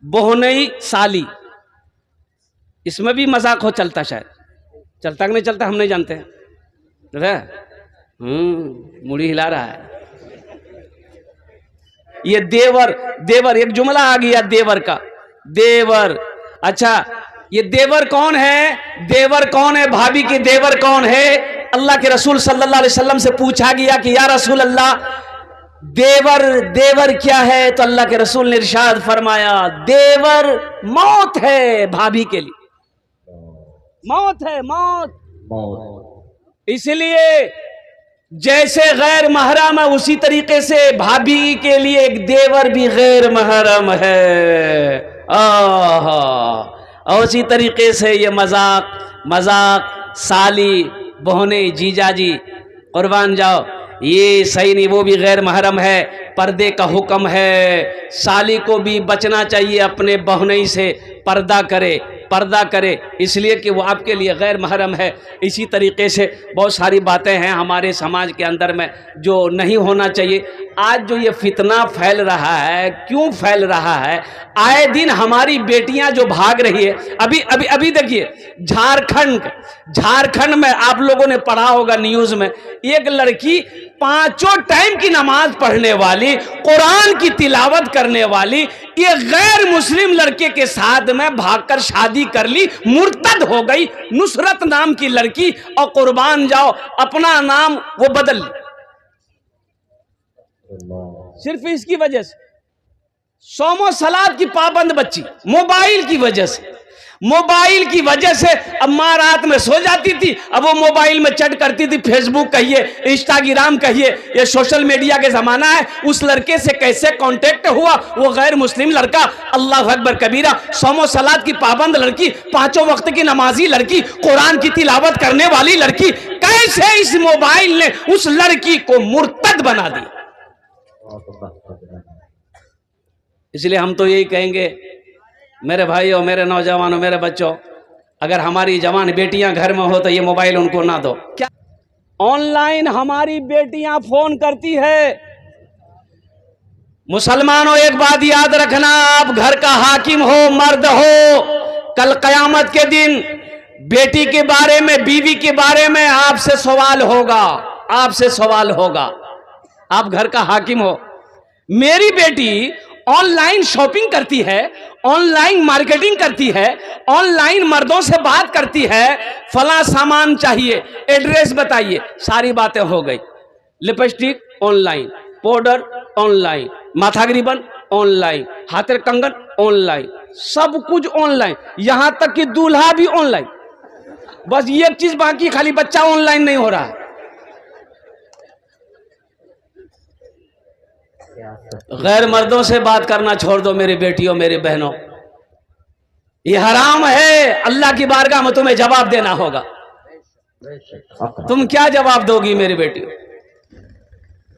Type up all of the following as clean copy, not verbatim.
बोहनई साली, इसमें भी मजाक हो चलता, शायद चलता कि नहीं चलता हम नहीं जानते हैं। मुड़ी हिला रहा है। ये देवर, देवर एक जुमला आ गया देवर का, देवर। अच्छा, ये देवर कौन है? देवर कौन है? भाभी के देवर कौन है? अल्लाह के रसूल सल्लल्लाहु अलैहि वसल्लम से पूछा गया कि या रसूल अल्लाह, देवर देवर क्या है? तो अल्लाह के रसूल ने इरशाद फरमाया, देवर मौत है भाभी के लिए, मौत है, मौत। इसलिए जैसे गैर महरम है, उसी तरीके से भाभी के लिए एक देवर भी गैर महरम है। और उसी तरीके से ये मजाक साली, बहने, जीजाजी, कुर्बान जाओ, ये सही नहीं, वो भी गैर महरम है। पर्दे का हुक्म है, साली को भी बचना चाहिए अपने बहनई से, पर्दा करे इसलिए कि वो आपके लिए गैर महरम है। इसी तरीके से बहुत सारी बातें हैं हमारे समाज के अंदर में जो नहीं होना चाहिए। आज जो ये फितना फैल रहा है, क्यों फैल रहा है? आए दिन हमारी बेटियां जो भाग रही है, अभी देखिए झारखंड में आप लोगों ने पढ़ा होगा न्यूज में, एक लड़की 5 टाइम की नमाज पढ़ने वाली, कुरान की तिलावत करने वाली, ये गैर मुस्लिम लड़के के साथ में भागकर शादी कर ली, मुर्तद हो गई। नुसरत नाम की लड़की, और कुर्बान जाओ अपना नाम वो बदल ली, सिर्फ इसकी वजह से। सोमो सलाद की पाबंद बच्ची, मोबाइल की वजह से अम्मा रात में सो जाती थी, अब वो मोबाइल में चैट करती थी, फेसबुक कहिए, इंस्टाग्राम कहिए, ये सोशल मीडिया के जमाना है। उस लड़के से कैसे कांटेक्ट हुआ? वो गैर मुस्लिम लड़का, अल्लाह अकबर कबीरा, सोमो सलाद की पाबंद लड़की, 5 वक्त की नमाजी लड़की, कुरान की तिलावत करने वाली लड़की, कैसे इस मोबाइल ने उस लड़की को मुर्तद बना दिया। इसलिए हम तो यही कहेंगे मेरे भाइयों, मेरे नौजवानों, मेरे बच्चों, अगर हमारी जवान बेटियां घर में हो तो ये मोबाइल उनको ना दो। क्या ऑनलाइन हमारी बेटियां फोन करती है? मुसलमानों एक बात याद रखना, आप घर का हाकिम हो, मर्द हो, कल कयामत के दिन बेटी के बारे में, बीवी के बारे में आपसे सवाल होगा। आप घर का हाकिम हो। मेरी बेटी ऑनलाइन शॉपिंग करती है, ऑनलाइन मार्केटिंग करती है, ऑनलाइन मर्दों से बात करती है, फला सामान चाहिए, एड्रेस बताइए, सारी बातें हो गई। लिपस्टिक ऑनलाइन, पाउडर ऑनलाइन, माथा रिबन ऑनलाइन, हाथेर कंगन ऑनलाइन, सब कुछ ऑनलाइन, यहां तक कि दूल्हा भी ऑनलाइन। बस एक चीज बाकी, खाली बच्चा ऑनलाइन नहीं हो रहा है। गैर मर्दों से बात करना छोड़ दो मेरी बेटियों, मेरी बहनों, ये हराम है। अल्लाह की बारगाह में तुम्हें जवाब देना होगा। तुम क्या जवाब दोगी मेरी बेटियों?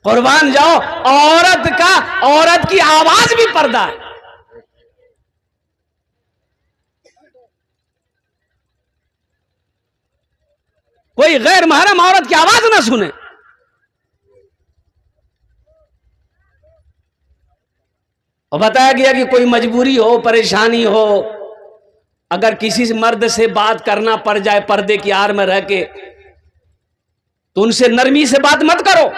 कुर्बान जाओ, औरत की आवाज भी पर्दा है। कोई गैर महरम औरत की आवाज ना सुने। और बताया गया कि कोई मजबूरी हो, परेशानी हो, अगर किसी मर्द से बात करना पड़ जाए पर्दे की आड़ में रह के, तो उनसे नरमी से बात मत करो,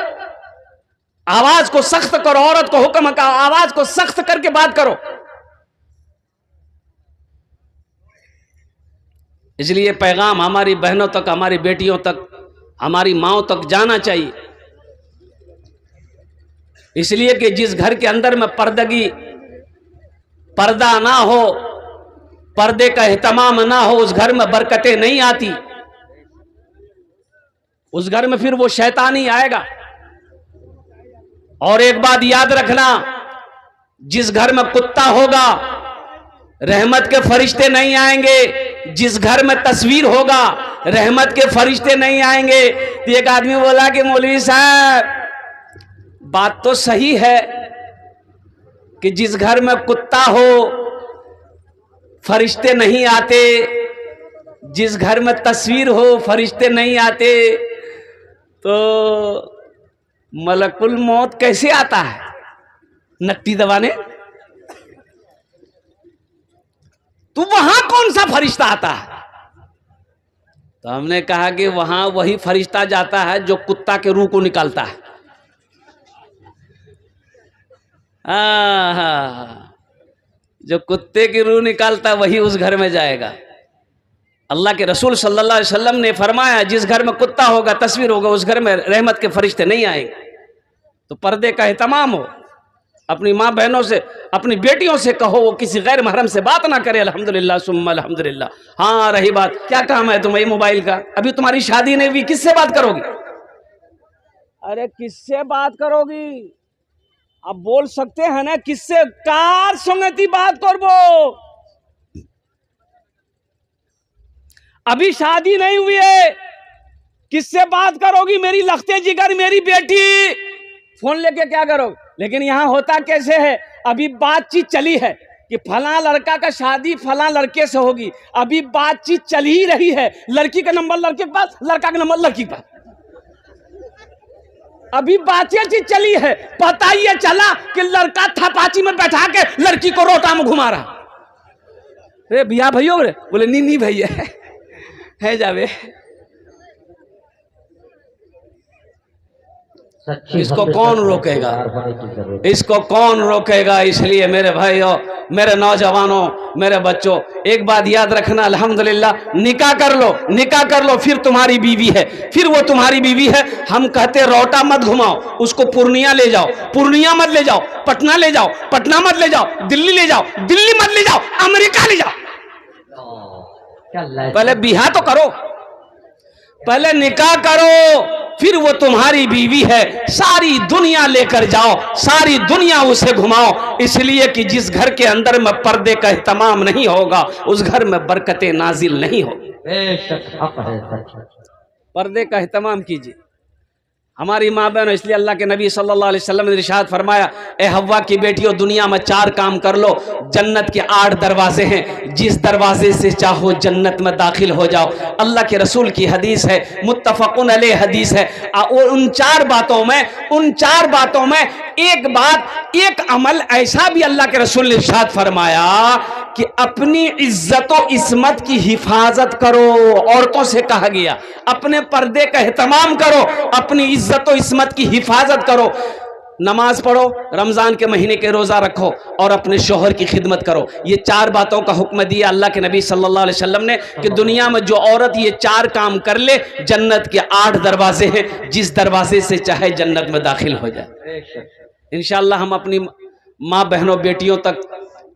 आवाज को सख्त करो। औरत को हुक्म का आवाज को सख्त करके बात करो। इसलिए पैगाम हमारी बहनों तक, हमारी बेटियों तक, हमारी माओं तक जाना चाहिए। इसलिए कि जिस घर के अंदर में पर्दा ना हो, पर्दे का एहतमाम ना हो, उस घर में बरकतें नहीं आती। उस घर में फिर वो शैतान ही आएगा। और एक बात याद रखना, जिस घर में कुत्ता होगा रहमत के फरिश्ते नहीं आएंगे। जिस घर में तस्वीर होगा रहमत के फरिश्ते नहीं आएंगे। तो एक आदमी बोला कि मौलवी साहब बात तो सही है कि जिस घर में कुत्ता हो फरिश्ते नहीं आते, जिस घर में तस्वीर हो फरिश्ते नहीं आते, तो मलकुल मौत कैसे आता है नट्टी दबाने? तो वहां कौन सा फरिश्ता आता है? तो हमने कहा कि वहां वही फरिश्ता जाता है जो कुत्ता के रूह को निकालता है। जो कुत्ते की रूह निकालता है वही उस घर में जाएगा। अल्लाह के रसूल सल्लल्लाहु अलैहि वसल्लम ने फरमाया, जिस घर में कुत्ता होगा, तस्वीर होगा, उस घर में रहमत के फरिश्ते नहीं आएंगे। तो पर्दे का एहतमाम हो। अपनी माँ बहनों से, अपनी बेटियों से कहो वो किसी गैर महरम से बात ना करे। अल्हम्दुलिल्लाह सुम्मा अल्हम्दुलिल्लाह। हाँ, रही बात, क्या काम है तुम्हें मोबाइल का? अभी तुम्हारी शादी नहीं हुई, किससे बात करोगी? अरे किससे बात करोगी? अब बोल सकते हैं ना, किससे? कार संगति बात करबो। अभी शादी नहीं हुई है, किससे बात करोगी? मेरी लखते जिगर, मेरी बेटी, फोन लेके क्या करोगे? लेकिन यहां होता कैसे है? अभी बातचीत चली है कि फला लड़का का शादी फला लड़के से होगी। अभी बातचीत चल ही रही है, लड़की का नंबर लड़के के पास, लड़का का नंबर लड़की के पास। अभी बातचीत चली है, पता ही चला कि लड़का थपाची में बैठा के लड़की को रोटा में घुमा रहा। अरे भैया भैया, बोले नी भैया है जावे। इसको कौन रोकेगा? इसको कौन रोकेगा? इसलिए मेरे भाइयों, मेरे नौजवानों, मेरे बच्चों, एक बात याद रखना, अल्हम्दुलिल्लाह निकाह कर लो, निकाह कर लो, फिर तुम्हारी बीवी है, फिर वो तुम्हारी बीवी है। हम कहते रोटा मत घुमाओ, उसको पूर्णिया ले जाओ, पूर्णिया मत ले जाओ, पटना ले जाओ, पटना मत ले जाओ, दिल्ली ले जाओ, दिल्ली मत ले जाओ, अमेरिका ले जाओ। पहले बिहा तो करो, पहले निकाह करो, फिर वो तुम्हारी बीवी है। सारी दुनिया लेकर जाओ, सारी दुनिया उसे घुमाओ। इसलिए कि जिस घर के अंदर में पर्दे का एहतमाम नहीं होगा, उस घर में बरकतें नाजिल नहीं होगी। पर्दे का एहतमाम कीजिए हमारी माँ बहन। इसलिए अल्लाह के नबी सल्लल्लाहु अलैहि वसल्लम ने इरशाद फरमाया, ए हव्वा की बेटियों, दुनिया में 4 काम कर लो। जन्नत के 8 दरवाजे हैं, जिस दरवाजे से चाहो जन्नत में दाखिल हो जाओ। अल्लाह के रसूल की हदीस है, मुत्तफकुन अलैह हदीस है। उन 4 बातों में एक बात, एक अमल ऐसा भी अल्लाह के रसूल ने इरशाद फरमाया कि अपनी इज्जत और इस्मत की हिफाजत करो। औरतों से कहा गया, अपने पर्दे का एहतमाम करो, अपनी इज्जत और इस्मत की हिफाजत करो। नमाज पढ़ो, रमजान के महीने के रोजा रखो और अपने शोहर की खिदमत करो। ये 4 बातों का हुक्म दिया अल्लाह के नबी सल्लल्लाहु अलैहि वसल्लम ने कि दुनिया में जो औरत ये 4 काम कर ले, जन्नत के 8 दरवाजे हैं, जिस दरवाजे से चाहे जन्नत में दाखिल हो जाए। इंशाअल्लाह हम अपनी माँ बहनों बेटियों तक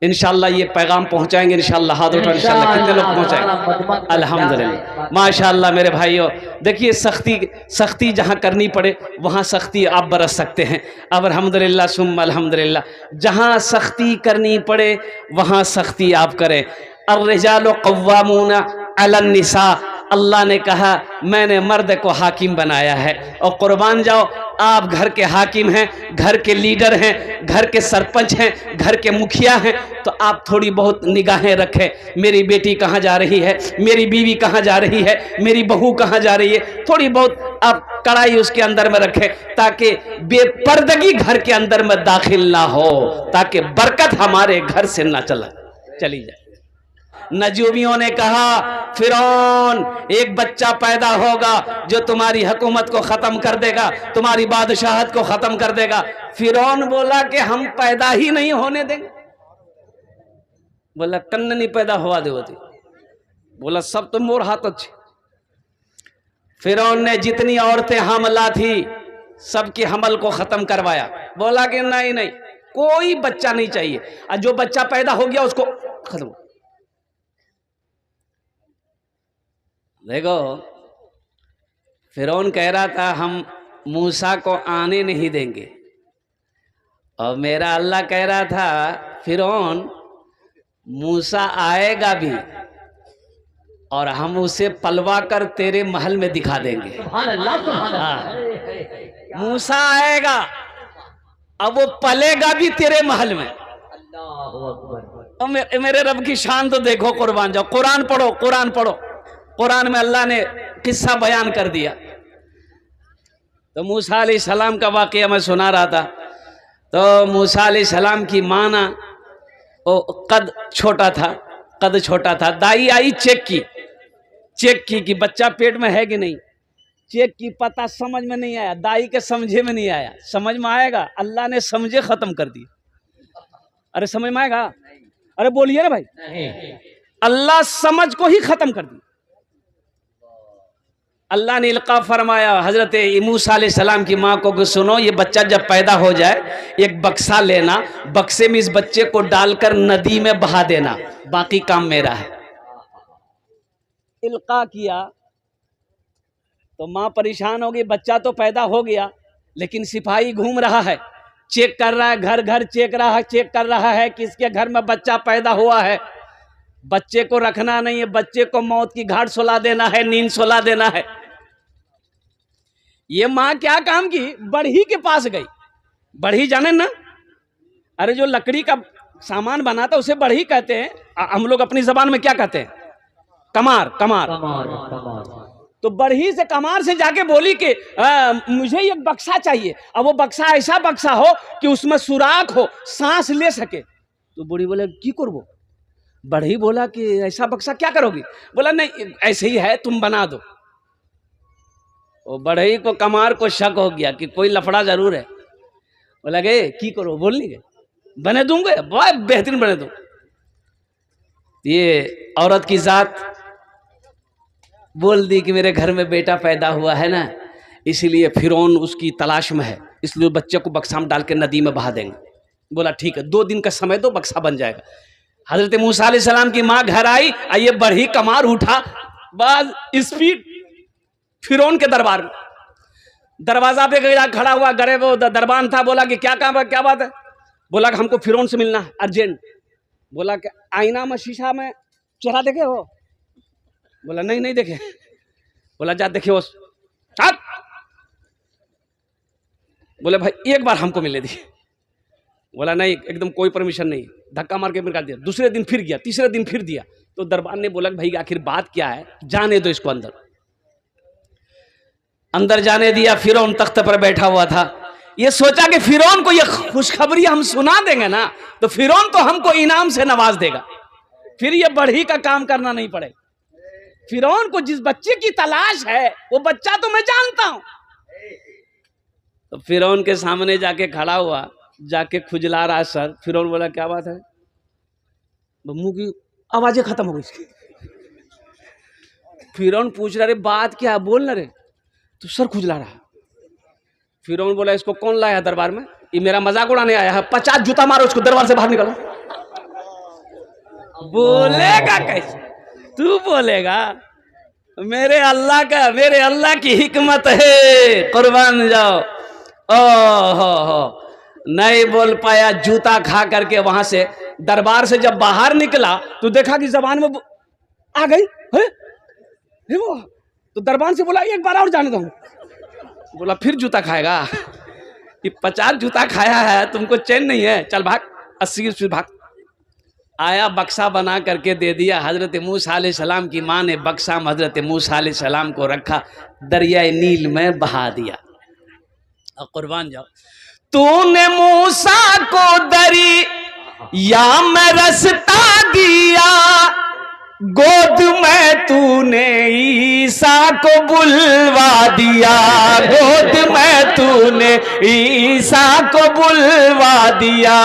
इंशाअल्लाह ये पैगाम पहुंचाएंगे। इंशाअल्लाह हाथ उठा, इंशाअल्लाह कितने लोग पहुंचाएंगे? अल्हम्दुलिल्लाह, माशाअल्लाह। मेरे भाइयों देखिए, सख्ती जहां करनी पड़े वहां सख्ती आप बरस सकते हैं। अब अल्हम्दुलिल्लाह सुम्मा अल्हम्दुलिल्लाह, जहां सख्ती करनी पड़े वहां सख्ती आप करें। अर्रिजालु क़व्वामूना अलन निसा, अल्लाह ने कहा मैंने मर्द को हाकिम बनाया है। और कुर्बान जाओ, आप घर के हाकिम हैं, घर के लीडर हैं, घर के सरपंच हैं, घर के मुखिया हैं, तो आप थोड़ी बहुत निगाहें रखें। मेरी बेटी कहाँ जा रही है, मेरी बीवी कहाँ जा रही है, मेरी बहू कहाँ जा रही है, थोड़ी बहुत आप कड़ाई उसके अंदर में रखें, ताकि बेपर्दगी घर के अंदर में दाखिल ना हो, ताकि बरकत हमारे घर से ना चली जाए। नजूमियों ने कहा, फिरौन एक बच्चा पैदा होगा जो तुम्हारी हुकूमत को खत्म कर देगा, तुम्हारी बादशाहत को खत्म कर देगा। फिरौन बोला कि हम पैदा ही नहीं होने देंगे। बोला कन्न नहीं पैदा हुआ दे होती। बोला सब तो मोर हाथ अच्छे। फिरौन ने जितनी औरतें हमला थी सबके हमल को खत्म करवाया। बोला कि नहीं, कोई बच्चा नहीं चाहिए, और जो बच्चा पैदा हो गया उसको खत्म। देखो, फिरौन कह रहा था हम मूसा को आने नहीं देंगे, और मेरा अल्लाह कह रहा था फिरौन मूसा आएगा भी और हम उसे पलवा कर तेरे महल में दिखा देंगे। मूसा आएगा, अब वो पलेगा भी तेरे महल में। मेरे रब की शान तो देखो, कुर्बान जाओ। कुरान पढ़ो। कुरान में अल्लाह ने किस्सा बयान कर दिया। तो मूसा अलैहिस्सलाम का वाक़या मैं सुना रहा था। तो मूसा अलैहिस्सलाम की माँ ना, वो कद छोटा था, कद छोटा था। दाई आई चेक की कि बच्चा पेट में है कि नहीं। चेक की, पता समझ में नहीं आया, दाई के समझे में नहीं आया। समझ में आएगा, अल्लाह ने समझे खत्म कर दी। अरे समझ में आएगा? अरे बोलिए ना भाई। अल्लाह समझ को ही खत्म कर दी। अल्लाह ने इल्का फरमाया हजरत मूसा अलैहिस्सलाम की माँ को कि सुनो, ये बच्चा जब पैदा हो जाए एक बक्सा लेना, बक्से में इस बच्चे को डालकर नदी में बहा देना, बाकी काम मेरा है। इल्का किया तो माँ परेशान हो गई। बच्चा तो पैदा हो गया, लेकिन सिपाही घूम रहा है, चेक कर रहा है, घर घर चेक कर रहा है कि इसके घर में बच्चा पैदा हुआ है। बच्चे को रखना नहीं है, बच्चे को मौत की घाट सुला देना है, नींद सुला देना है। ये माँ क्या काम की, बढ़ी के पास गई। बढ़ी जाने ना, अरे जो लकड़ी का सामान बनाता उसे बढ़ी कहते हैं। हम लोग अपनी जबान में क्या कहते हैं? कमार। तो बढ़ी से, कमार से जाके बोली कि मुझे एक बक्सा चाहिए। अब वो बक्सा ऐसा बक्सा हो कि उसमें सुराख हो, सांस ले सके। तो बूढ़ी बोले की करबो? बढ़ी बोला कि ऐसा बक्सा क्या करोगी? बोला नहीं, ऐसे ही है, तुम बना दो। वो बढ़ई को, कमार को शक हो गया कि कोई लफड़ा जरूर है। बोला गए की करो? बोल नहीं गए, बने दूंगे, बहुत बेहतरीन बने दूं। ये औरत की जात बोल दी कि मेरे घर में बेटा पैदा हुआ है ना, इसीलिए फिरौन उसकी तलाश में है, इसलिए बच्चे को बक्सा में डाल के नदी में बहा देंगे। बोला ठीक है, 2 दिन का समय दो, बक्सा बन जाएगा। हजरत मूसा अलैहिस्सलाम की माँ घर आई, ये बढ़ी कमार उठा, बस स्पीड फिरौन के दरबार में। दरवाजा पे गया, खड़ा हुआ, गरे वो दरबान था। बोला कि क्या काम है, क्या बात है? बोला कि हमको फिरौन से मिलना है अर्जेंट। बोला कि आईना में, शीशा में चेहरा देखे हो? बोला नहीं देखे। बोला जा देखे उस। बोले भाई एक बार हमको मिले दी। बोला नहीं, एकदम कोई परमिशन नहीं। धक्का मार के निकाल दिया। दूसरे दिन फिर गया, तीसरे दिन फिर दिया। तो दरबार ने बोला भाई आखिर बात क्या है, जाने दो इसको अंदर जाने दिया। फिरौन तख्त पर बैठा हुआ था। ये सोचा कि फिरौन को ये खुशखबरी हम सुना देंगे ना, तो फिरौन तो हमको इनाम से नवाज देगा, फिर ये बढ़ी का काम करना नहीं पड़ेगा। फिरौन को जिस बच्चे की तलाश है वो बच्चा तो मैं जानता हूं। तो फिरौन के सामने जाके खड़ा हुआ, जाके खुजला रहा सर। फिरौन बोला क्या बात है? मुंह की आवाजें खत्म हो गई। फिरौन पूछ रहा रे बात क्या, बोल ना रे। तो सर खुजला रहा। फिरौन बोला इसको कौन लाया दरबार में? ये मेरा मजाक उड़ाने आया है, 50 जूता मारो इसको, दरबार से बाहर निकलो। बोलेगा कैसे? तू बोलेगा? मेरे अल्लाह की हिकमत है, कुर्बान जाओ। हो नहीं बोल पाया। जूता खा करके वहां से, दरबार से जब बाहर निकला तो देखा कि जबान में आ गई है वो। तो दरबार से बोला एक बार और जाने दो। बोला फिर जूता खाएगा? ये 50 जूता खाया है, तुमको चैन नहीं है, चल भाग, 80 भाग। आया, बक्सा बना करके दे दिया। हजरत मूसा अलैहिस्सलाम की माँ ने बक्सा में हजरत मूसा अलैहिस्सलाम को रखा, दरियाए नील में बहा दिया। और कुर्बान जाओ, तूने मूसा को दरिया में रास्ता दिया, गोद में तूने ईसा को बुलवा दिया, गोद में तूने ईसा को बुलवा दिया।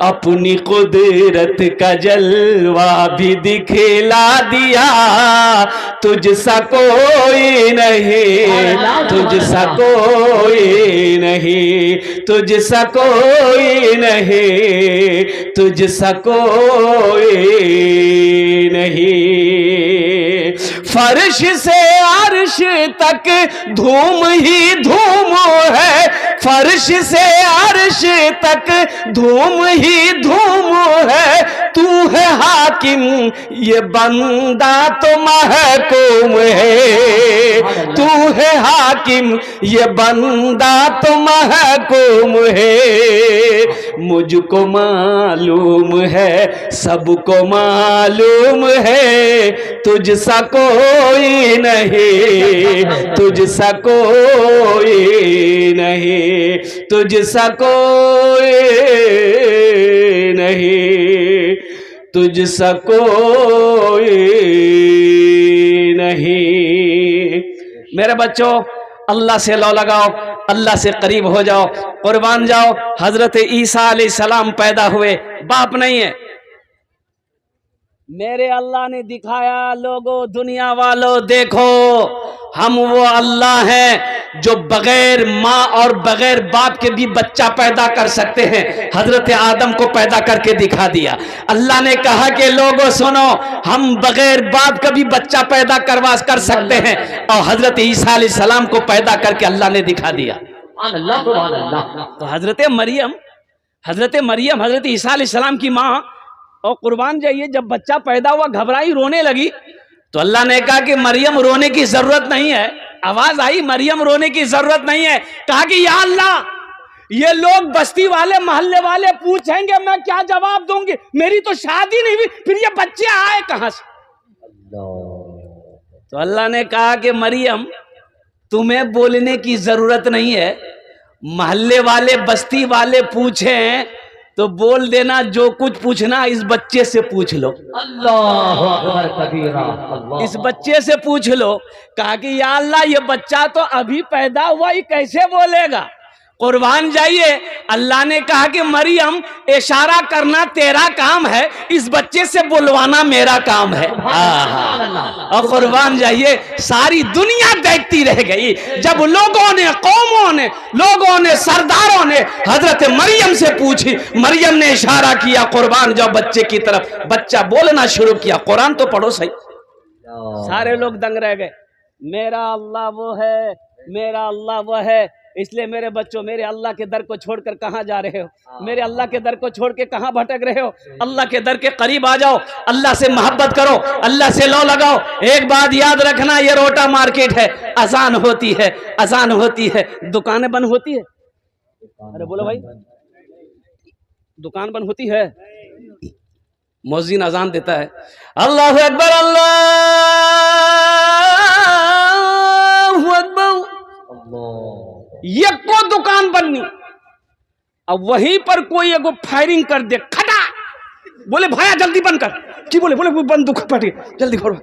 अपनी कुदरत का जलवा भी दिखला दिया, तुझसा कोई नहीं, तुझसा कोई नहीं, तुझसा कोई नहीं, तुझसा कोई नहीं। फर्श से अर्श तक धूम ही धूम है, फर्श से अर्श तक धूम ही धूम है। तू है हाकिम, ये बंदा तो महकूम है। तू है हाकिम, ये बंदा तो महकूम है। मुझको मालूम है, सबको मालूम है, तुझसा कोई नहीं, तुझसा कोई नहीं, तुझसा कोई नहीं। तुझसा कोई नहीं। मेरे बच्चों, अल्लाह से लो लगाओ, अल्लाह से करीब हो जाओ, कुर्बान जाओ। हजरत ईसा अलैहिस्सलाम पैदा हुए, बाप नहीं है। मेरे अल्लाह ने दिखाया, लोगों दुनिया वालों देखो, हम वो अल्लाह हैं जो बगैर माँ और बगैर बाप के भी बच्चा पैदा कर सकते हैं। हजरत आदम को पैदा करके दिखा दिया। अल्लाह ने कहा कि लोगों सुनो, हम बगैर बाप का भी बच्चा पैदा कर सकते हैं, और हजरत ईसा अलैहिस्सलाम को पैदा करके अल्लाह ने दिखा दिया। तो हजरत मरियम हजरत ईसा अलैहिस्सलाम की माँ, और कुर्बान जाइए, जब बच्चा पैदा हुआ घबराई, रोने लगी, तो अल्लाह ने कहा कि मरियम रोने की जरूरत नहीं है। आवाज आई, मरियम रोने की जरूरत नहीं है। कहा कि या अल्लाह, ये लोग बस्ती वाले मोहल्ले वाले पूछेंगे, मैं क्या जवाब दूंगी? मेरी तो शादी नहीं हुई, फिर ये बच्चे आए कहां से? तो अल्लाह ने कहा कि मरियम, तुम्हें बोलने की जरूरत नहीं है। मोहल्ले वाले बस्ती वाले पूछें तो बोल देना, जो कुछ पूछना इस बच्चे से पूछ लो। अल्लाह अकबर कबीरा, इस बच्चे से पूछ लो। कहा कि या अल्लाह, ये बच्चा तो अभी पैदा हुआ, ये कैसे बोलेगा? कुर्बान जाइए, अल्लाह ने कहा कि मरियम, इशारा करना तेरा काम है, इस बच्चे से बुलवाना मेरा काम है। और कुर्बान जाइए, सारी दुनिया देखती रह गई जब लोगों ने, कौमों ने, लोगों ने, सरदारों ने हजरत मरियम से पूछी। मरियम ने इशारा किया, कुर्बान जाओ बच्चे की तरफ, बच्चा बोलना शुरू किया। कुरान तो पढ़ो सही। सारे लोग दंग रह गए। मेरा अल्लाह वो है, मेरा अल्लाह वो है। इसलिए मेरे बच्चों, मेरे अल्लाह के दर को छोड़कर कहां जा रहे हो? मेरे अल्लाह के दर को छोड़ के कहां भटक रहे हो? अल्लाह के दर के करीब आ जाओ, अल्लाह से मोहब्बत करो, अल्लाह से लो लगाओ। एक बात याद रखना, ये रोटा मार्केट है, अजान होती है, अजान होती है, दुकानें बंद होती है। अरे बोलो भाई, दुकान बंद होती है, मुअज्जिन अजान देता है, अल्लाहु अकबर, अल्लाहु अकबर, ये को दुकान बननी। अब वहीं पर कोई एगो फायरिंग कर दे, खड़ा बोले भाया जल्दी बंद कर, की बोले बंदूक पटी जल्दी खोलो।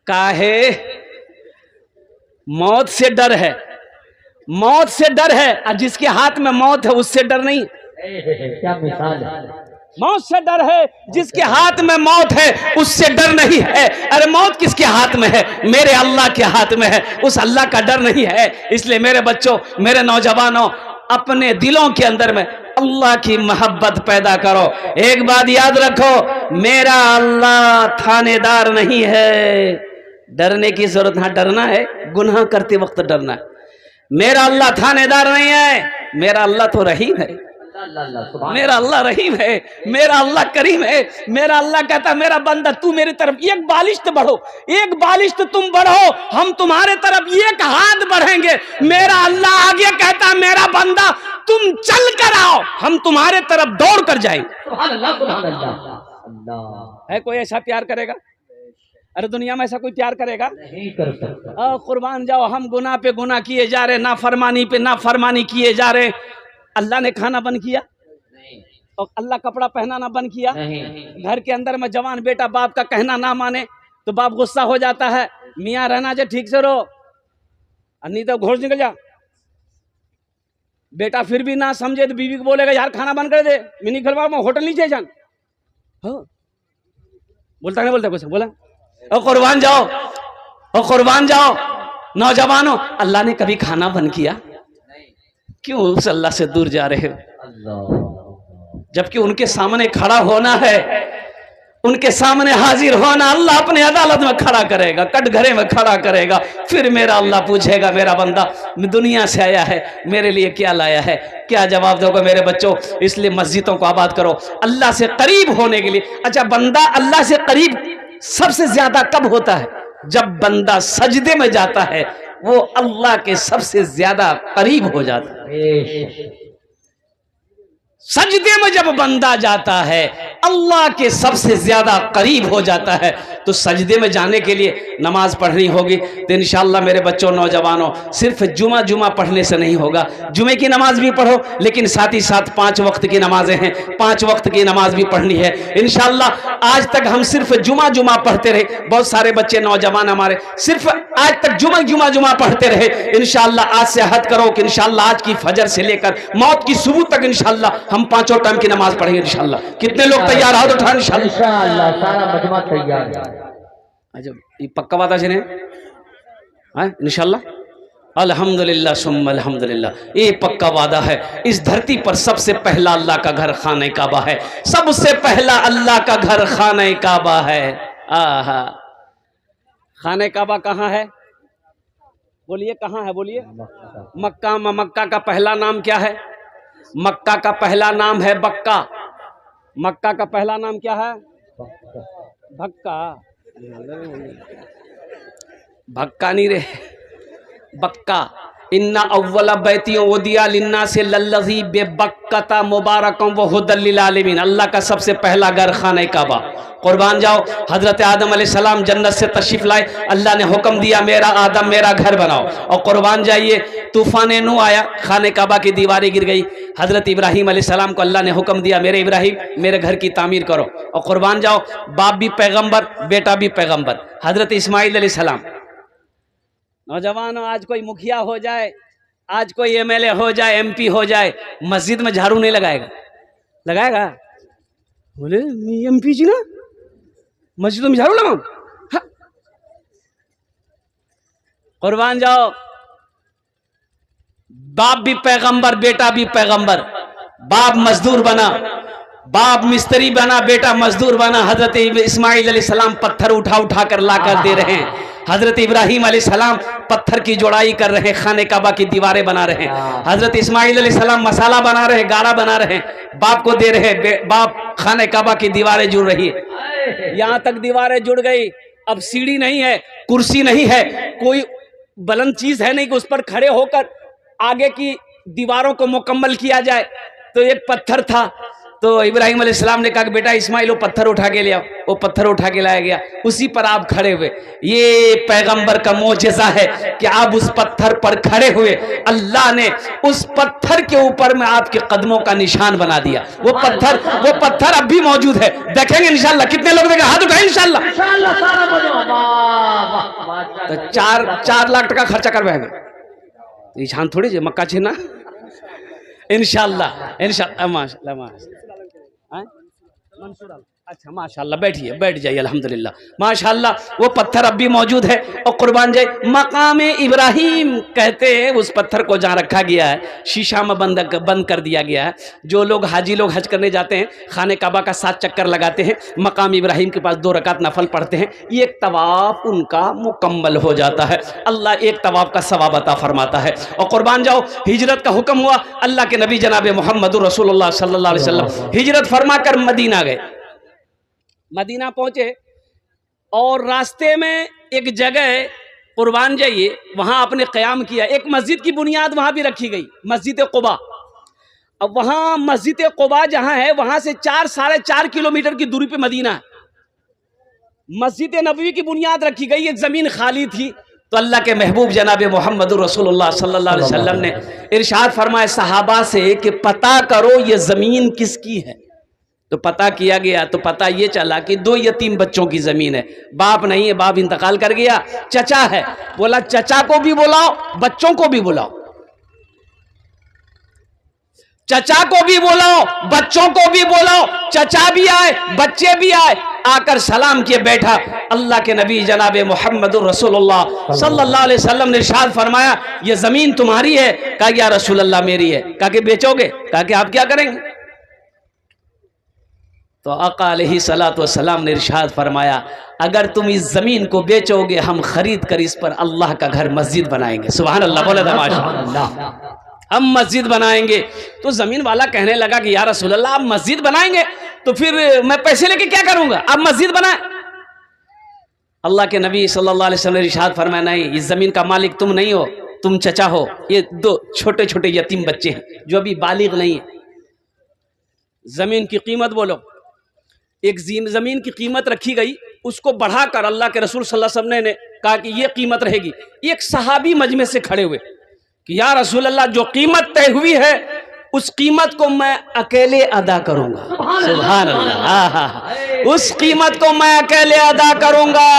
काहे? मौत से डर है, मौत से डर है, और जिसके हाथ में मौत है उससे डर नहीं। क्या मिसाल है? मौत से डर है, जिसके हाथ में मौत है उससे डर नहीं है। अरे मौत किसके हाथ में है? मेरे अल्लाह के हाथ में है, उस अल्लाह का डर नहीं है। इसलिए मेरे बच्चों, मेरे नौजवानों, अपने दिलों के अंदर में अल्लाह की मोहब्बत पैदा करो। एक बात याद रखो, मेरा अल्लाह थानेदार नहीं है। डरने की जरूरत, हाँ डरना है, गुनाह करते वक्त डरना है। मेरा अल्लाह थानेदार नहीं है, मेरा अल्लाह तो रहीम है। मेरा अल्लाह रहीम है, मेरा अल्लाह करीम है। मेरा अल्लाह कहता है, मेरा बंदा तू मेरी तरफ एक बालिश्त बढ़ो, एक बालिश्त तुम बढ़ो, हम तुम्हारे तरफ एक हाथ बढ़ेंगे। मेरा अल्लाह आगे कहता है, मेरा बंदा तुम चल कर आओ, हम तुम्हारे तरफ दौड़ कर जाएंगे। है कोई ऐसा प्यार करेगा? अरे दुनिया में ऐसा कोई प्यार करेगा? नहीं कर सकता। कुर्बान जाओ, हम गुनाह पे गुनाह किए जा रहे, नाफरमानी पे नाफरमानी किए जा रहे। अल्लाह ने खाना बंद किया नहीं, और अल्लाह कपड़ा पहनाना बंद किया नहीं। घर के अंदर में जवान बेटा बाप का कहना ना माने तो बाप गुस्सा हो जाता है, मियाँ रहना चाहिए ठीक से रहो, नहीं तो घोष निकल जा। बेटा फिर भी ना समझे तो बीवी को बोलेगा, यार खाना बंद कर दे, मैं नहीं खिलवा, मैं होटल नहीं जान। बोलता नहीं बोलता कुछ बोला। और कुर्बान जाओ, और कुर्बान जाओ नौजवानों, अल्लाह ने कभी खाना बंद किया? क्यों उस अल्लाह से दूर जा रहे हो? जबकि उनके सामने खड़ा होना है, उनके सामने हाजिर होना। अल्लाह अपने अदालत में खड़ा करेगा, कटघरे में खड़ा करेगा। फिर मेरा अल्लाह पूछेगा, मेरा बंदा दुनिया से आया है, मेरे लिए क्या लाया है? क्या जवाब दोगे मेरे बच्चों? इसलिए मस्जिदों को आबाद करो अल्लाह से करीब होने के लिए। अच्छा, बंदा अल्लाह से करीब सबसे ज्यादा कब होता है? जब बंदा सजदे में जाता है, वो अल्लाह के सबसे ज्यादा करीब हो जाता है। सजदे में जब बंदा जाता है, अल्लाह के सबसे ज्यादा करीब हो जाता है, तो सजदे में जाने के लिए नमाज पढ़नी होगी। तो इंशाअल्लाह मेरे बच्चों, नौजवानों, सिर्फ जुमा पढ़ने से नहीं होगा, जुमे की नमाज भी पढ़ो, लेकिन साथ ही साथ 5 वक्त की नमाजें हैं, 5 वक्त की नमाज भी पढ़नी है इंशाअल्लाह। आज तक हम सिर्फ जुमा पढ़ते रहे, बहुत सारे बच्चे नौजवान हमारे सिर्फ आज तक जुमा पढ़ते रहे। इंशाअल्लाह आज से अहद करो कि इंशाअल्लाह आज की फजर से लेकर मौत की सुबह तक इंशाअल्लाह हम 5 टाइम की नमाज पढ़ेंगे इंशाअल्लाह। कितने लोग तैयार हो तो उठा इंशाअल्लाह। सारा मजमा तैयार है। अच्छा, ये पक्का वादा है इंशाअल्लाह। अल्हम्दुलिल्लाह सुम्मा अल्हम्दुलिल्लाह, ये पक्का वादा है। इस धरती पर सबसे पहला अल्लाह का घर खाने काबा है, सबसे पहला अल्लाह का घर खाने काबा है। आहा, खाने काबा कहाँ है? बोलिए कहाँ है, बोलिए। मक्का में। मक्का का पहला नाम क्या है? मक्का का पहला नाम है बक्का। मक्का का पहला नाम क्या है? भक्का। भक्का नहीं रे, बक्का। इन्ना अव्वला बैतियों वदिया लिन्ना से लल्लज़ी बेबक्कता मुबारकम व हुदल लिल आलमीन। अल्लाह का सबसे पहला घर खाने काबा। कुर्बान जाओ, हजरत आदम अलैहिस्सलाम जन्नत से तशरीफ लाए, अल्लाह ने हुक्म दिया मेरा आदम मेरा घर बनाओ, और कुर्बान जाइए तूफान नू आया, खाने काबा की दीवारें गिर गई। हजरत इब्राहीम अलैहिस्सलाम को अल्लाह ने हुक्म दिया मेरे इब्राहीम मेरे घर की तामीर करो, और कुर्बान जाओ बाप भी पैगम्बर बेटा भी पैगम्बर, हजरत इस्माइल अलैहिस्सलाम। नौजवानों, आज कोई मुखिया हो जाए, आज कोई एमएलए हो जाए, एमपी हो जाए, मस्जिद में झाड़ू नहीं लगाएगा? लगाएगा? बोले एमपी जी ना मस्जिदों में झाड़ू लगाओ। कुर्बान जाओ, बाप भी पैगंबर बेटा भी पैगंबर। बाप मजदूर बना, बाप मिस्त्री बना, बेटा मजदूर बना। हजरत इस्माइल अलैहिस्सलाम पत्थर उठा उठा कर लाकर दे रहे हैं, हजरत इब्राहीम अलैहिस्सलाम पत्थर की जोड़ाई कर रहे हैं, खाने काबा की दीवारें बना रहे हैं। हजरत इस्माइल अलैहिस्सलाम मसाला बना रहे हैं, गाढ़ा बना रहे हैं, बाप को दे रहे हैं, बाप खाने काबा की दीवारें जुड़ रही है। यहां तक दीवारें जुड़ गई, अब सीढ़ी नहीं है, कुर्सी नहीं है, कोई बुलंद चीज है नहीं कि उस पर खड़े होकर आगे की दीवारों को मुकम्मल किया जाए। तो एक पत्थर था, तो इब्राहीम अलैहिस्सलाम ने कहा कि बेटा इस्माइल वो पत्थर उठा के ले आओ, वो पत्थर उठा के लाया गया, उसी पर आप खड़े हुए। ये पैगंबर का मोजेज़ा है कि आप उस पत्थर पर खड़े हुए, अल्लाह ने उस पत्थर के ऊपर में आपके कदमों का निशान बना दिया। वो पत्थर अब भी मौजूद है, देखेंगे इंशाअल्लाह। कितने लोग देखेंगे? हाथ उठाएं इंशाअल्लाह। तो 4 लाख टका खर्चा करवाएंगे, ये छान थोड़ी जे मक्का छे ना इंशाअल्लाह इंशाअल्लाह। माशाअल्लाह मंसूर, अच्छा माशाअल्लाह, बैठिए, बैठ जाइए। अल्हम्दुलिल्लाह माशाअल्लाह, वो पत्थर अब भी मौजूद है। और कुर्बान जाए मकाम इब्राहीम कहते हैं उस पत्थर को जहाँ रखा गया है, शीशा में बंद कर दिया गया है। जो लोग हाजी लोग हज करने जाते हैं, खाने काबा का 7 चक्कर लगाते हैं, मकाम इब्राहीम के पास 2 रकात नफल पढ़ते हैं, एक तवाफ उनका मुकम्मल हो जाता है। अल्लाह एक तवाफ का सवाब अता फरमाता है। और कुर्बान जाओ, हिजरत का हुक्म हुआ, अल्लाह के नबी जनाब मोहम्मद रसूलुल्लाह सल्लल्लाहु अलैहि वसल्लम हिजरत फरमा कर मदीना गए। मदीना पहुंचे और रास्ते में एक जगह, कुर्बान जाइए, वहां आपने क़याम किया। एक मस्जिद की बुनियाद वहां भी रखी गई, मस्जिद कुबा। अब वहां मस्जिद कुबा जहां है, वहां से 4 - 4.5 किलोमीटर की दूरी पे मदीना है। मस्जिद नबवी की बुनियाद रखी गई, एक जमीन खाली थी। तो अल्लाह के महबूब जनाब मोहम्मद रसूलुल्लाह सल्लल्लाहु अलैहि वसल्लम ने इरशाद फरमाया सहाबा से कि पता करो ये जमीन किसकी है। तो पता किया गया, तो पता ये चला कि 2 यतीम बच्चों की जमीन है, बाप नहीं है, बाप इंतकाल कर गया, चचा है। बोला चचा को भी बुलाओ, बच्चों को भी बुलाओ, चचा को भी बुलाओ, बच्चों को भी बुलाओ। चचा भी आए, बच्चे भी आए, आकर सलाम किए, बैठा। अल्लाह के नबी जनाब मोहम्मद रसूलुल्लाह सल्लल्लाहु अलैहि वसल्लम ने इरशाद फरमाया ये जमीन तुम्हारी है? कहा या रसूल अल्लाह मेरी है। कहा कि बेचोगे? कहा कि आप क्या करेंगे? तो आका अलैहिस्सलातु वस्सलाम ने इरशाद फरमाया अगर तुम इस ज़मीन को बेचोगे, हम खरीद कर इस पर अल्लाह का घर मस्जिद बनाएंगे। सुभान अल्लाह, बोले माशाअल्लाह, हम मस्जिद बनाएंगे। तो ज़मीन वाला कहने लगा कि या रसूल अल्लाह आप मस्जिद बनाएंगे तो फिर मैं पैसे लेके क्या करूँगा, आप मस्जिद बनाए। अल्लाह के नबी सल्लल्लाहु अलैहि वसल्लम ने इरशाद फरमाया नहीं, इस ज़मीन का मालिक तुम नहीं हो, तुम चचा हो। ये 2 छोटे छोटे यतीम बच्चे हैं जो अभी बालिग नहीं है। ज़मीन की कीमत बोलो। एक ज़मीन की कीमत रखी गई, उसको बढ़ाकर अल्लाह के रसूल सल्लल्लाहु अलैहि वसल्लम ने कहा कि ये कीमत रहेगी। एक सहाबी मजमे से खड़े हुए कि या रसूल अल्लाह, जो कीमत तय हुई है उस कीमत को मैं अकेले अदा करूंगा। सुभान अल्लाह, उस कीमत को मैं अकेले अदा करूंगा।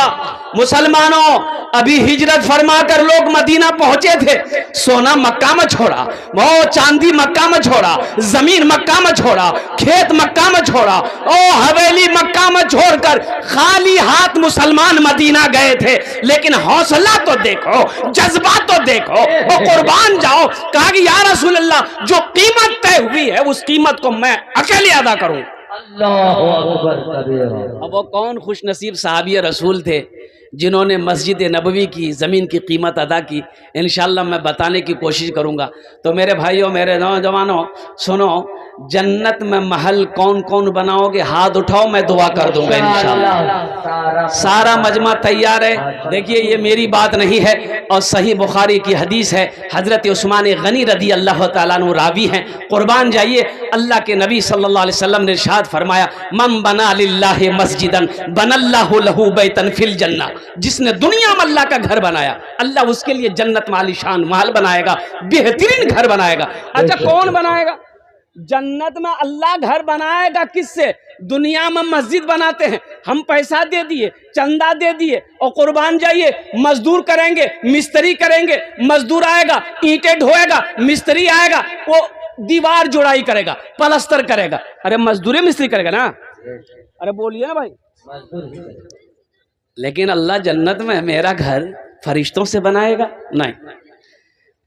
मुसलमानों, अभी हिजरत फरमा कर लोग मदीना पहुंचे थे, सोना मक्का में छोड़ा, वो चांदी मक्का में छोड़ा, जमीन मक्का में छोड़ा, खेत मक्का में छोड़ा, ओ हवेली मक्का में छोड़कर खाली हाथ मुसलमान मदीना गए थे। लेकिन हौसला तो देखो, जज्बा तो देखो, वो कुर्बान जाओ। कहा कि या रसूल अल्लाह, जो कीमत तय हुई है उस कीमत को मैं अकेले अदा करूं। अल्लाहु अकबर। अब वो कौन खुश नसीब सहाबी रसूल थे जिन्होंने मस्जिद नबवी की ज़मीन की कीमत अदा की। इंशाअल्लाह मैं बताने की कोशिश करूंगा। तो मेरे भाइयों, मेरे नौजवानों, सुनो, जन्नत में महल कौन कौन बनाओगे? हाथ उठाओ, मैं दुआ कर दूंगा इंशाअल्लाह। सारा मजमा तैयार है। देखिए, ये मेरी बात नहीं है और सही बुखारी की हदीस है। हजरत उस्मान गनी रदी अल्लाह तआला अन्हु रावी हैं। कुर्बान जाइए, अल्लाह के नबी सल्लल्लाहु अलैहि वसल्लम ने इरशाद फरमाया, मन बना लिल्लाहि मस्जिदन बनल्लाहु लहू बैतन फिल जन्नह। जिसने दुनिया में अल्लाह का घर बनाया, अल्लाह उसके लिए जन्नत में आलीशान महल बनाएगा, बेहतरीन घर बनाएगा। अच्छा, कौन बनाएगा? जन्नत में अल्लाह घर बनाएगा किससे? दुनिया में मस्जिद बनाते हैं, हम पैसा दे दिए, चंदा दे दिए और कुर्बान जाइए, मजदूर करेंगे, मिस्त्री करेंगे, मजदूर आएगा, ईंटें ढोएगा, मिस्त्री आएगा, वो दीवार जुड़ाई करेगा, पलस्तर करेगा। अरे मजदूरी मिस्त्री करेगा ना? अरे बोलिए ना भाई। लेकिन अल्लाह जन्नत में मेरा घर फरिश्तों से बनाएगा? नहीं।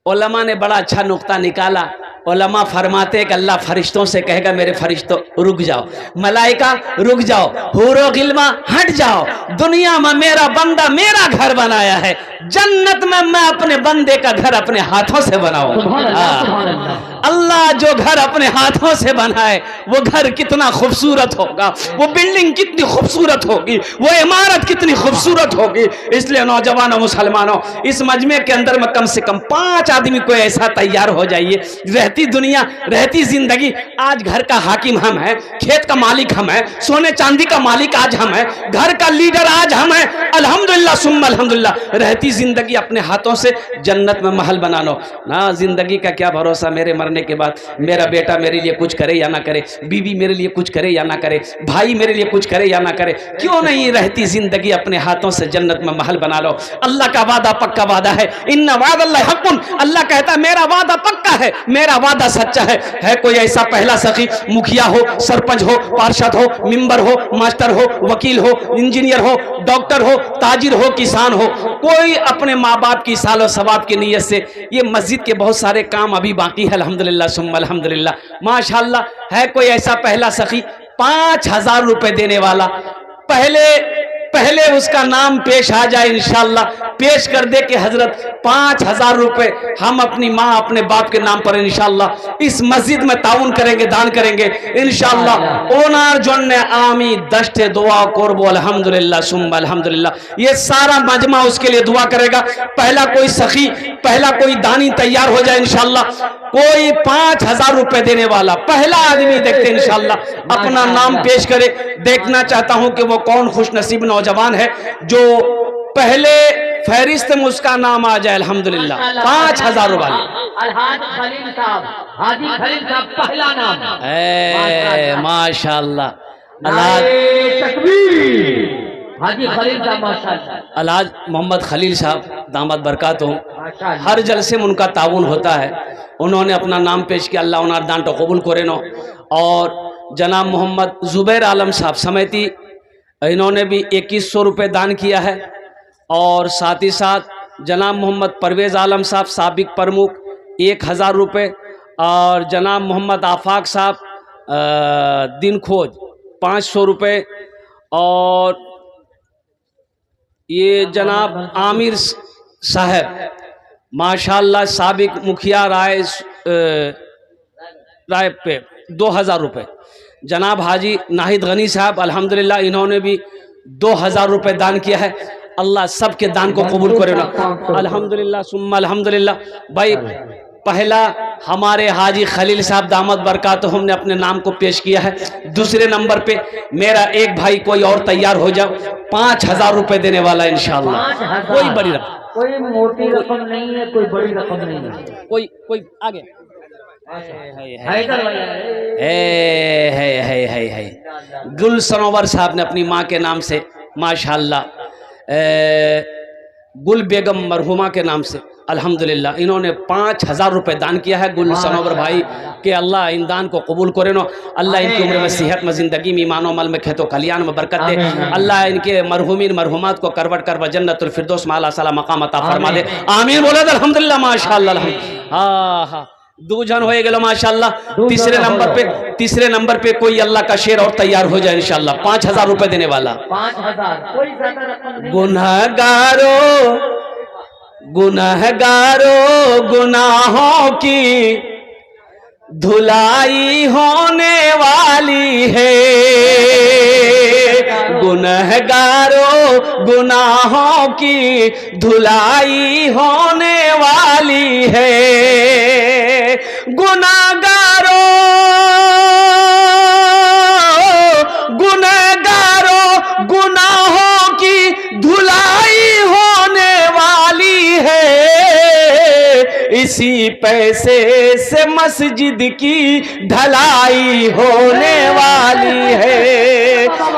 उलमा ने बड़ा अच्छा नुक्ता निकाला। उलमा फरमाते कि अल्लाह फरिश्तों से कहेगा, मेरे फरिश्तों रुक जाओ, मलाइका रुक जाओ, हूरो गिल्मा हट जाओ, दुनिया में मेरा बंदा मेरा घर बनाया है, जन्नत में मैं अपने बंदे का घर अपने हाथों से बनाऊंगा। अल्लाह जो घर अपने हाथों से बनाए वो घर कितना खूबसूरत होगा, वो बिल्डिंग कितनी खूबसूरत होगी, वो इमारत कितनी खूबसूरत होगी। इसलिए नौजवानों, मुसलमानों, इस मजमे के अंदर में कम से कम 5 आदमी को ऐसा तैयार हो जाइए। रहती दुनिया, रहती जिंदगी, आज घर का हाकिम हम हैं, खेत का मालिक हम हैं, सोने चांदी का मालिक आज हम हैं, घर का लीडर आज हम हैं। अल्हम्दुलिल्लाह सुम्मा अल्हम्दुलिल्लाह। रहती जिंदगी अपने हाथों से जन्नत में महल बना लो ना। जिंदगी का क्या भरोसा, मेरे मरने के बाद मेरा बेटा मेरे लिए कुछ करे या ना करे, बीवी मेरे लिए कुछ करे या ना करे, भाई मेरे लिए कुछ करे या ना करे। क्यों नहीं रहती जिंदगी अपने हाथों से जन्नत में महल बना लो। अल्लाह का वादा पक्का वादा है, इन्ना वादल्लाहि हक़्क़ुन। अल्लाह कहता है मेरा वादा पक्का है, मेरा वादा सच्चा है कोई ऐसा पहला सखी, मुखिया हो, सरपंच हो, पार्षद हो, मेंबर हो, मास्टर हो, वकील हो, इंजीनियर हो, डॉक्टर हो, ताजिर हो, किसान हो, कोई अपने माँ बाप की सालो सवाब की नीयत से, ये मस्जिद के बहुत सारे काम अभी बाकी है, अल्हम्दुलिल्लाह सुम्मा अल्हम्दुलिल्लाह माशाअल्लाह। है कोई ऐसा पहला सखी 5000 रुपए देने वाला? पहले उसका नाम पेश आ जाए, इंशाअल्लाह पेश कर दे कि हजरत 5000 रुपए हम अपनी माँ अपने बाप के नाम पर इंशाअल्लाह इस मस्जिद में ताउन करेंगे, दान करेंगे इंशाअल्लाह। ओनार जोन्ने आमी दस्ते दुआ करबो अल्हम्दुलिल्लाह सुम्मा अल्हम्दुलिल्लाह। ये सारा मजमा उसके लिए दुआ करेगा। पहला कोई सखी, पहला कोई दानी तैयार हो जाए इंशाअल्लाह। कोई 5000 रुपए देने वाला पहला आदमी देखते इंशाअल्लाह अपना नाम पेश करे। देखना चाहता हूं कि वो कौन खुश नसीब नौजवान है जो पहले फहरिस्त में उसका नाम आ जाए अल्हम्दुलिल्लाह। 5000 रुपए हाजी खलील साहब पहला नाम। माशाअल्लाह। हाजी खलील साहब माशाअल्लाह। अलहाज मोहम्मद खलील साहब दामद बरकात हो, हर जलसे में उनका ताउन होता है। उन्होंने अपना नाम पेश किया, अल्लाह उनार दान तो कबूल करे नो। और जनाब मोहम्मद जुबैर आलम साहब समेती, इन्होंने भी 2100 रुपये दान किया है। और साथ ही साथ जनाब मोहम्मद परवेज़ आलम साहब साबिक प्रमुख 1000 रुपये। और जनाब मोहम्मद आफाक साहब दिन खोज 500 रुपये। और ये जनाब आमिर साहब माशाअल्लाह साबिक मुखिया राय पे 2000 रुपये। जनाब हाजी नाहिद गनी साहब अल्हम्दुलिल्लाह इन्होंने भी 2000 रुपये दान किया है। अल्लाह सबके दान को कबूल करे ना, अल्हम्दुलिल्लाह सुम्मा अल्हम्दुलिल्लाह। भाई पहला हमारे हाजी खलील साहब दामद बरकात हमने अपने नाम को पेश किया है। दूसरे नंबर पे मेरा एक भाई कोई और तैयार हो जाओ, 5000 रुपए देने वाला इंशाल्लाह। कोई बड़ी रकम, कोई मोटी रकम नहीं है, कोई बड़ी रकम नहीं है, कोई आगे हैदर भैया है गुल सनोवर साहब ने अपनी माँ के नाम से माशाल्लाह, गुल बेगम मरहुमा के नाम से अल्हम्दुलिल्लाह इन्होंने 5000 रुपए दान किया है। गुल सनोवर भाई के अल्लाह इन दान को कबूल करे नो, अल्लाह इनकी उम्र में सेहत में, जिंदगी में, ईमान अमल में, खेतो खलियान में बरकत दे। अल्लाह इनके मरहुमीन मरहुमात को करवट कर जन्नतुल फिरदौस में आला साला मकाम अता फरमा दे। आमीन बोला अल्हम्दुलिल्लाह माशाल्लाह। हाँ दो जन हो गए माशाल्लाह। तीसरे नंबर पे कोई अल्लाह का शेर और तैयार हो जाए इंशाल्लाह, 5000 रुपए देने वाला। 5000 कोई ज्यादा रकम नहीं। गुनहगारों गुनाहों की धुलाई होने वाली है, गुनहगारों गुनाहों की धुलाई होने वाली है, गुनहगारों गुनाहों की धुलाई होने वाली है, इसी पैसे से मस्जिद की ढलाई होने वाली है,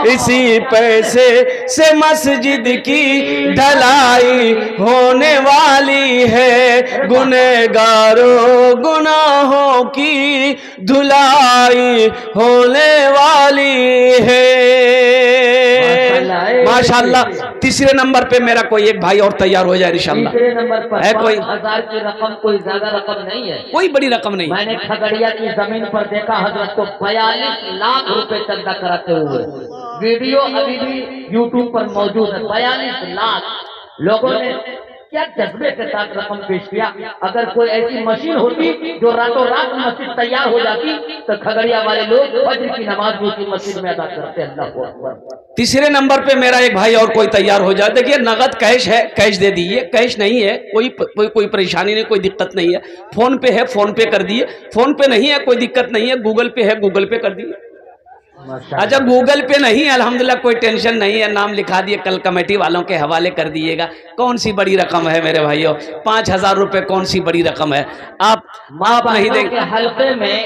इसी पैसे से मस्जिद की ढलाई होने वाली है, गुनहगारों गुनाहों की धुलाई होने वाली है माशाल्लाह। तीसरे नंबर पे मेरा कोई एक भाई और तैयार हो जाए इंशाल्लाह। तीसरे नंबर पर है कोई 5000 की रकम, कोई ज्यादा रकम नहीं है, कोई बड़ी रकम नहीं। मैंने खगड़िया की जमीन पर देखा हजरत को 42 लाख रुपए चंदा कराते हुए, वीडियो अभी भी यूट्यूब पर मौजूद है। 42 लाख लोगों ने क्या जज्बे के साथ रकम पेश किया। अगर कोई ऐसी मशीन होती जो रातों रात मस्जिद तैयार हो जाती तो खगड़िया वाले लोग फज्र की नमाज भी उसी मस्जिद में अदा करते। अल्लाह हू अकबर। तीसरे नंबर पे मेरा एक भाई और कोई तैयार हो जाए। देखिए नगद कैश है, कैश दे दीजिए, कैश नहीं है कोई परेशानी नहीं, कोई दिक्कत नहीं है। फोन पे है, फोन पे कर दिए, फोन पे नहीं है कोई दिक्कत नहीं है, गूगल पे है, गूगल पे कर दिए। अच्छा गूगल पे नहीं है अल्हम्दुलिल्लाह कोई टेंशन नहीं है, नाम लिखा दिए, कल कमेटी वालों के हवाले कर दिएगा। कौन सी बड़ी रकम है मेरे भाइयों, 5000 रुपए कौन सी बड़ी रकम है। आप नहीं देंगे हल्के में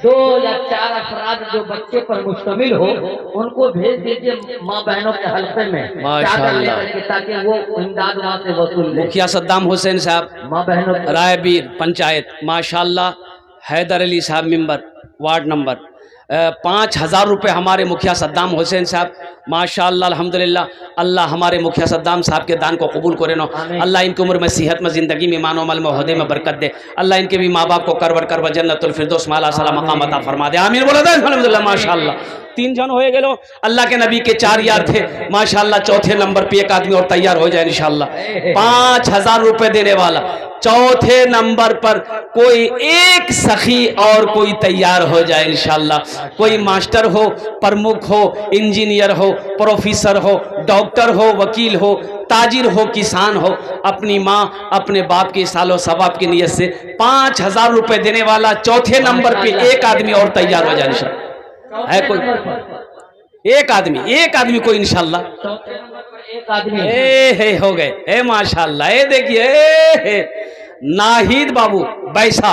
2 या 4 अफराद जो बच्चे पर मुश्तमिल हो उनको भेज दीजिए माँ बहनों के हल्के में माशाअल्लाह, ताकि वो इमदाद वहाँ से वसूल ले। मुखिया सद्दाम हुसैन साहब माँ बहनों रायबीर पंचायत माशाअल्लाह, हैदर अली साहब मेंबर वार्ड नंबर 5000 रुपये हमारे मुखिया सद्दाम हुसैन साहब माशाअल्लाह अल्हम्दुलिल्लाह। अल्लाह हमारे मुखिया सद्दाम साहब के दान को कबूल करे नो, अल्लाह इनकी उम्र में सेहत में, ज़िंदगी में, ईमान अमल में, ओहदे में बरकत दे। अल्लाह इनके भी माँ बाप को करवट कर जन्नतुल फिरदौस में आला साला मकाम अता फरमा दे। आमीन बोला अल्हम्दुलिल्लाह माशाअल्लाह। 3 जन हो गए लो, अल्लाह के नबी के 4 यार थे माशाअल्लाह। चौथे नंबर पे एक आदमी और तैयार हो जाए इंशाअल्लाह, 5000 रुपये देने वाला। चौथे नंबर पर कोई एक सखी और कोई तैयार हो जाए इंशाअल्लाह। कोई मास्टर हो, प्रमुख हो, इंजीनियर हो, प्रोफेसर हो, डॉक्टर हो, वकील हो, ताजिर हो, किसान हो, अपनी माँ अपने बाप के सालो सवाब की नियत से 5000 रुपये देने वाला चौथे नंबर पे एक आदमी और तैयार हो जाए इंशाअल्लाह। है कोई एक आदमी कोई इंशाअल्लाह। एक आदमी हे हो गए ए माशाअल्लाह। ये देखिए नाहिद बाबू बैसा,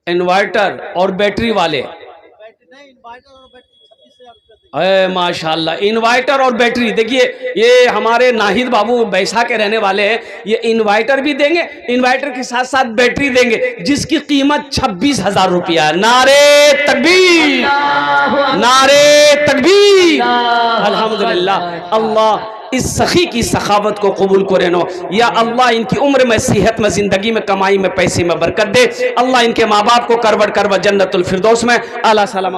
इन्वर्टर और बैटरी वाले, माशाल्लाह इन्वर्टर और बैटरी। देखिए ये हमारे नाहिद बाबू बैसा के रहने वाले हैं, ये इन्वर्टर भी देंगे, इन्वर्टर के साथ साथ बैटरी देंगे जिसकी कीमत 26,000 रुपया। नारे तकबीर, नारे तकबीर, अल्हम्दुलिल्लाह। अल्लाह इस सखी की सखावत को कबूल करे नो, या अल्लाह इनकी उम्र में, सेहत में, जिंदगी में, कमाई में, पैसे में बरकत दे। अल्लाह इनके माँ बाप को करवट करवा जन्नतुल फिरदौस में आला सलाम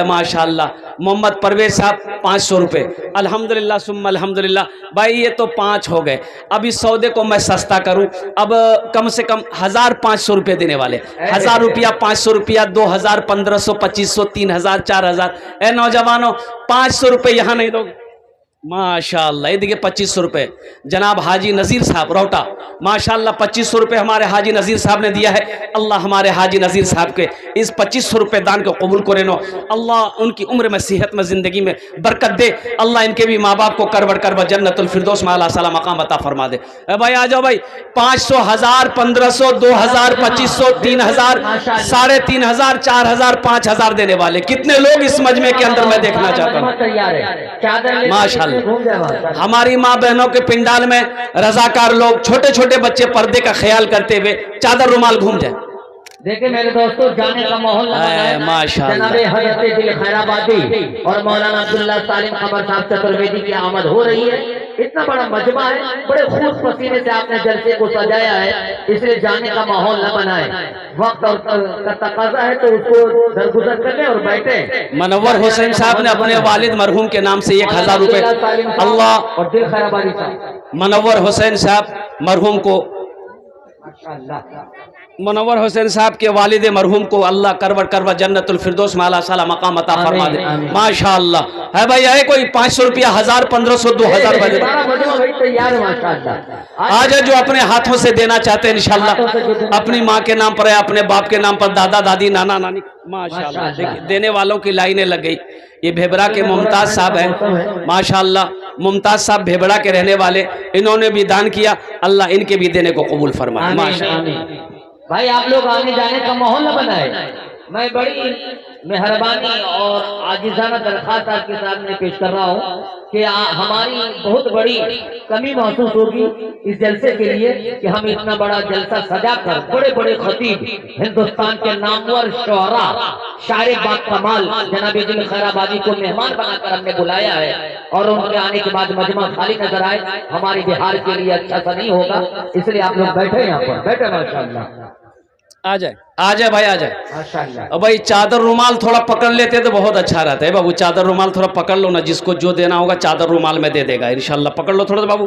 माशाअल्लाह। मोहम्मद परवेज साहब 500 रुपये, अल्हम्दुलिल्लाह सुम्मा अल्हम्दुलिल्लाह। भाई ये तो 5 हो गए, अब इस सौदे को मैं सस्ता करूं, अब कम से कम 1500 रुपये देने वाले। 1000 रुपया, 500 रुपया, 2000, 1500, 2500, 3000, 4000। ए नौजवानों 500 रुपये यहाँ नहीं दोगे, माशाअल्लाह। ये देखिए 2500 रुपये जनाब हाजी नज़ीर साहब रोटा, माशाअल्लाह 2500 रुपये हमारे हाजी नज़ीर साहब ने दिया है। अल्लाह हमारे हाजी नज़ीर साहब के इस 2500 रुपये दान को कबूल करे नो, अल्लाह उनकी उम्र में सेहत में ज़िंदगी में बरकत दे, अल्लाह इनके भी माँ बाप को करवड़ करवड़ जन्नतुल फिरदौस में आला साला मकाम अता फरमा दे। भाई आ जाओ भाई, 500, 1000, 1500, 2000, 2500, 3000, 3500, 4000, 5000 देने वाले कितने लोग इस मजमे के अंदर मैं देखना चाहता हूँ। माशाअल्लाह हमारी माँ बहनों के पिंडाल में रजाकार लोग, छोटे छोटे बच्चे पर्दे का ख्याल करते हुए चादर रुमाल घूम जाए। देखिए मेरे दोस्तों, जाने का माहौल माशाअल्लाह हज़रत दिल खैराबादी और मौलाना अब्दुल्ला सालिम खबर साहब चतुर्वेदी की आमद हो रही है। इतना बड़ा मजमा है, बड़े खूब पसीने से आपने जलसे को सजाया है, इसलिए जाने का माहौल न बनाए। वक्त और का तकाजा है तो उसको दरगुजर कर ले और बैठे। मनव्वर हुसैन साहब ने अपने वालिद मरहूम के नाम से 1000 रुपए, अल्लाह और दिल खैराबादी साहब मनव्वर हुसैन साहब मरहूम को, मनव्वर हुसैन साहब के वालिद मरहूम को अल्लाह करवड़ करवड़ जन्नतुल फिरदौस में आला साला मकाम अता फरमा दे। माशाअल्लाह है भाई, है कोई 500 रुपया, 1000, 1500, 2000 आज है जो अपने हाथों से देना चाहते हैं इंशाअल्लाह, अपनी माँ के नाम पर है, अपने बाप के नाम पर, दादा दादी नाना नानी, माशाअल्लाह देखिए देने वालों की लाइनें लग गई। ये भेबरा के मुमताज साहब हैं, माशाअल्लाह मुमताज साहब भेबरा के रहने वाले, इन्होंने भी दान किया, अल्लाह इनके भी देने को कबूल फरमाए। माशाअल्लाह भाई आप लोग आने जाने का माहौल न बनाए। मैं बड़ी मेहरबानी और आजिज़ाना दरख्वास्त आपके सामने पेश कर रहा हूँ कि हमारी बहुत बड़ी कमी महसूस होगी इस जलसे के लिए कि हम इतना बड़ा जलसा सजाकर बड़े बड़े खतीब, हिंदुस्तान के नामवर शोहरा, शायर बाकमाल जनाब दिल खैराबादी को मेहमान बनाकर हमने बुलाया है, और उनके आने के बाद मजमा खाली नजर आए, हमारे बिहार के लिए अच्छा सा नहीं होगा। इसलिए आप लोग बैठे यहाँ पर, बैठे माशाअल्लाह। आ जाए भाई आ जाए। अब भाई चादर रुमाल थोड़ा पकड़ लेते तो बहुत अच्छा रहता है बाबू, चादर रुमाल थोड़ा पकड़ लो ना, जिसको जो देना होगा चादर रुमाल में दे देगा इंशाल्लाह। पकड़ लो थोड़ा सा बाबू,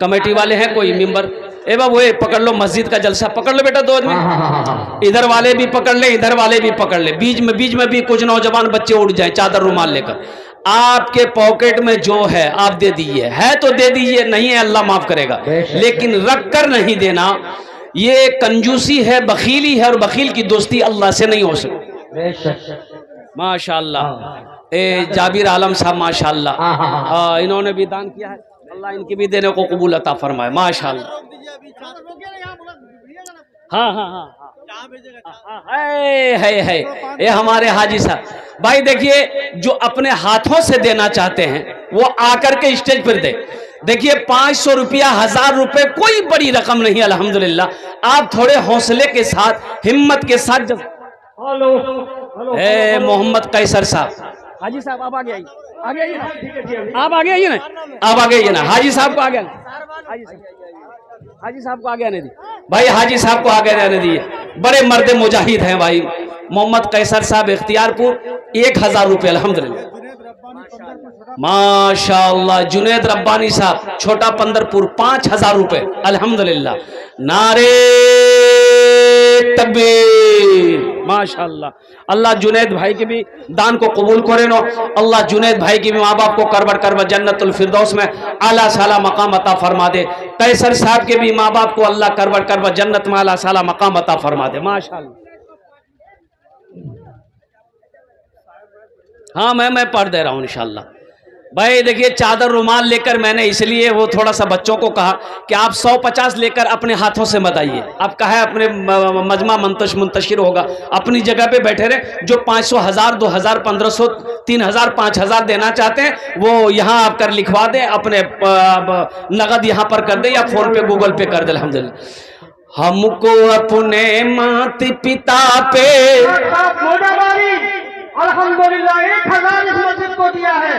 कमेटी वाले हैं कोई मेंबर, ए बाबू ये पकड़ लो, मस्जिद का जलसा पकड़ लो बेटा, 2 आदमी इधर वाले भी पकड़ ले, इधर वाले भी पकड़ ले, बीच में भी कुछ नौजवान बच्चे उठ जाए चादर रुमाल लेकर। आपके पॉकेट में जो है आप दे दीजिए, है तो दे दीजिए, नहीं है अल्लाह माफ करेगा, लेकिन रख कर नहीं देना, ये कंजूसी है, बखीली है, और बखील की दोस्ती अल्लाह से नहीं हो सकती। माशाअल्लाह ए जाबिर आलम साहब माशाअल्लाह, इन्होंने भी दान किया है, अल्लाह इनकी भी देने को कबूल अता फरमाए। माशाअल्लाह है ये हमारे हाजी साहब। भाई देखिए जो अपने हाथों से देना चाहते हैं वो आकर के स्टेज पर दे। देखिए 500 रुपया, 1000 रुपए कोई बड़ी रकम नहीं, अल्हम्दुलिल्लाह। आप थोड़े हौसले के साथ, हिम्मत के साथ मोहम्मद कैसर साहब, हाजी साहब आप आगे आइए, आगे आइए ना, आप आगे आइए ना, आप आगे आइए ना, हाजी साहब को आगे, हाजी साहब को आगे आने दी भाई, हाजी साहब को आगे आने दिए, बड़े मर्द मुजाहिद हैं भाई। मोहम्मद कैसर साहब इख्तियारपुर 1000 रुपये अल्हम्दुलिल्लाह माशाअल्लाह। जुनेद रब्बानी साहब छोटा पंदरपुर 5000 रुपये अल्हम्दुलिल्लाह। नारे तकबीर माशाअल्लाह। अल्लाह जुनेद भाई के भी दान को कबूल करे नो, अल्लाह जुनेद भाई के भी माँ बाप को करवड़ करवड़ जन्नतुल फिरदौस में आला साला मकाम अता फरमा दे। कैसर साहब के भी माँ बाप को अल्लाह करवड़ करवड़ जन्नत में आला साला मकाम अता फरमा दे माशाअल्लाह। हाँ मैं पढ़ दे रहा हूँ इंशाअल्लाह। भाई देखिए चादर रुमाल लेकर मैंने इसलिए वो थोड़ा सा बच्चों को कहा कि आप 150 लेकर अपने हाथों से मत आइए, आप कहा अपने मजमा मुंतशिर होगा, अपनी जगह पे बैठे रहे। जो 500, 1000, 2000, 1500, 3000, 5000 देना चाहते हैं वो यहाँ आप कर लिखवा दें, अपने नगद यहाँ पर कर दे या फोन पे गूगल पे कर दे। अल्हम्दुलिल्लाह हमको अपने माता पिता पे अल्हम्दुलिल्लाह 1000 इस मस्जिद को दिया है।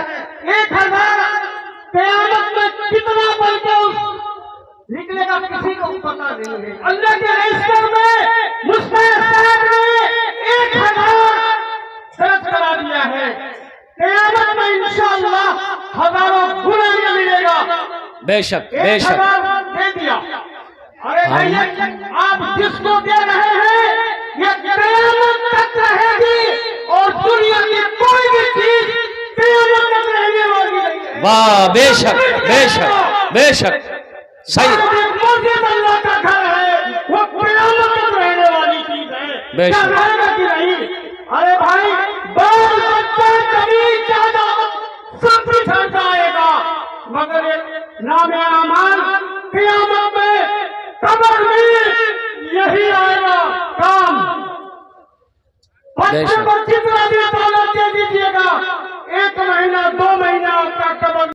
1000 क़यामत में कितना बन के निकलेगा किसी को पता नहीं है। अल्लाह के रजिस्टर में मुस्तैद साहब ने 1000 दर्ज करा दिया है। क़यामत में इंशाअल्लाह हजारों गुना मिलेगा। बेशक बेशक दे दिया। अरे भैया आप जिसको दे रहे हैं ये क़यामत तक रहेगी और दुनिया की कोई भी चीज क़यामत तक रहने वाली नहीं है। वाह, बेशक बेशक बेशक, सही, मस्जिद अल्लाह का घर है, वो क़यामत तक रहने वाली चीज है, बेशक। क्या रहेगा कि नहीं? अरे भाई, बाल बच्चा कभी ज्यादा सब कुछ हट जाएगा, मगर एक नामे आमाल क़यामत में कब्र में यही आएगा काम। बच्चे को जितना भी दौलत दे दीजिएगा,